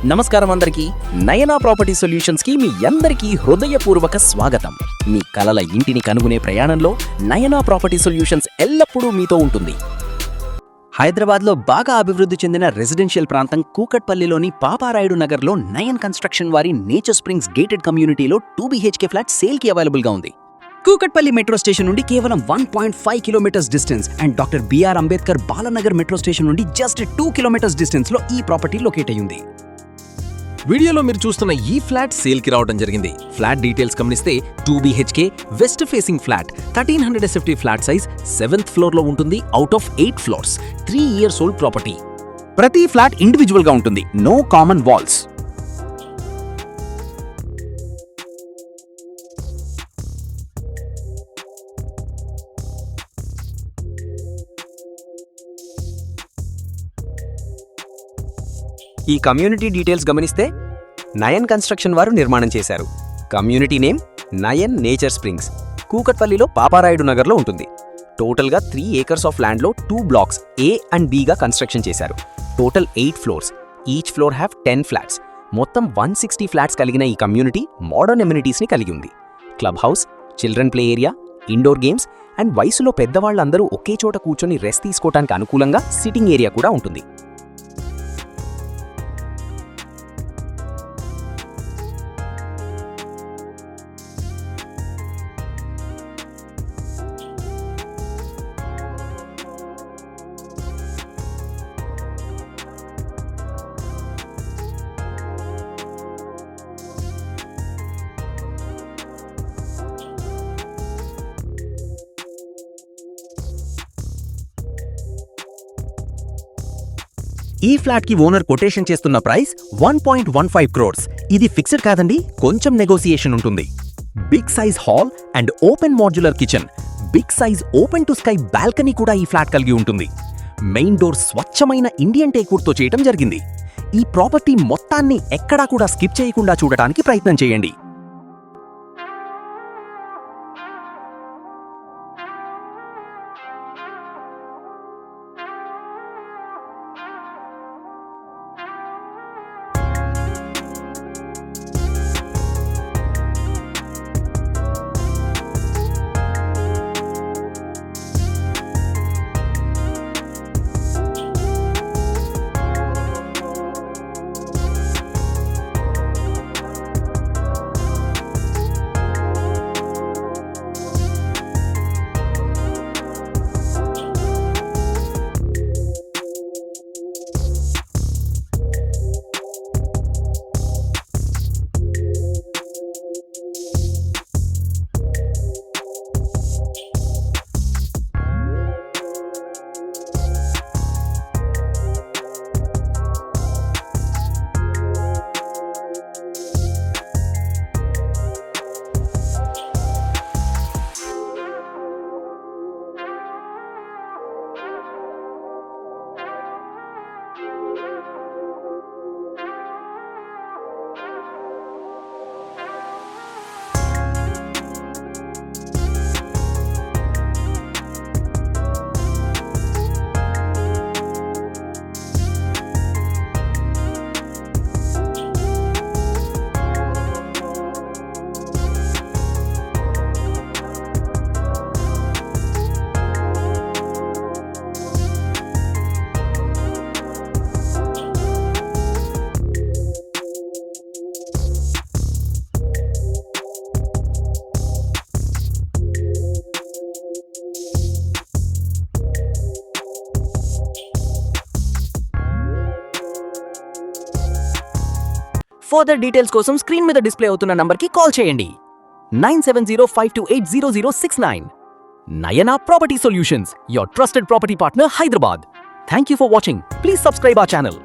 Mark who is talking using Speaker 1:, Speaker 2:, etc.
Speaker 1: నమస్కారం అందరికీ. నయనా property solutions కి మీ అందరికీ హృదయపూర్వక స్వాగతం. మీ కలల ఇంటిని కనుగొనే ప్రయాణంలో నయనా ప్రాపర్టీ సొల్యూషన్స్ ఎల్లప్పుడూ మీతో ఉంటుంది. హైదరాబాద్లో బాగా అభివృద్ధి చెందిన రెసిడెన్షియల్ ప్రాంతం కూకట్పల్లిలోని పాపారాయుడు నగర్లో నయన్ కన్స్ట్రక్షన్ వారి నేచర్ స్ప్రింగ్స్ గేటెడ్ కమ్యూనిటీలో 2 BHK ఫ్లాట్ సేల్కి అవైలబుల్గా ఉంది. కూకట్పల్లి మెట్రో స్టేషన్ నుండి కేవలం 1.5 kilometres distance and doctor BR Ambedkar Balanagar metro station నుండి జస్ట్ 2 కిలోమీటర్స్ డిస్టెన్స్లో ఈ ప్రాపర్టీ లొకేట్ అయ్యింది.
Speaker 2: వీడియోలో మీరు చూస్తున్న ఈ ఫ్లాట్ సేల్కి రావడం జరిగింది. ఫ్లాట్ డీటెయిల్స్ గమనిస్తే 2 BHK west facing flat, 1350 flat size, 7th ఫ్లోర్లో ఉంటుంది. Out of 8 floors, 3 years old property.
Speaker 1: ప్రతి ఫ్లాట్ ఇండివిజువల్గా ఉంటుంది, నో కామన్ వాల్స్.
Speaker 3: ఈ కమ్యూనిటీ డీటెయిల్స్ గమనిస్తే నయన్ కన్స్ట్రక్షన్ వారు నిర్మాణం చేశారు. Community name Nayan Nature Springs, కూకట్పల్లిలో పాపారాయుడు నగర్లో ఉంటుంది. టోటల్గా 3 acres ఆఫ్ ల్యాండ్లో 2 blocks A అండ్ Bగా కన్స్ట్రక్షన్ చేశారు. Total 8 floors, each floor have 10 flats. మొత్తం 160 ఫ్లాట్స్ కలిగిన ఈ కమ్యూనిటీ మోడర్న్ ఎమ్యూనిటీస్ని కలిగి ఉంది. Club house, children play area, indoor games and వయసులో పెద్దవాళ్ళందరూ ఒకే చోట కూర్చొని రెస్ట్ తీసుకోవడానికి అనుకూలంగా సిట్టింగ్ ఏరియా కూడా ఉంటుంది.
Speaker 1: ఈ ఫ్లాట్ కి ఓనర్ కొటేషన్ చేస్తున్న ప్రైస్ 1.15 crores. ఇది ఫిక్స్డ్ కాదండి, కొంచెం నెగోసియేషన్ ఉంటుంది. Big size hall and open modular kitchen, big size open to sky balcony కూడా ఈ ఫ్లాట్ కలిగి ఉంటుంది. మెయిన్ డోర్ స్వచ్ఛమైన ఇండియన్ టేక్వుడ్ తో చేయటం జరిగింది. ఈ ప్రాపర్టీ మొత్తాన్ని ఎక్కడా కూడా స్కిప్ చేయకుండా చూడటానికి ప్రయత్నం చేయండి. ఫర్దర్ డీటెయిల్స్ కోసం స్క్రీన్ మీద డిస్ప్లే అవుతున్న నంబర్కి కాల్ చేయండి. 9705280069. Nayana Property Solutions, your trusted property partner, Hyderabad. Thank you for watching. Please subscribe our channel.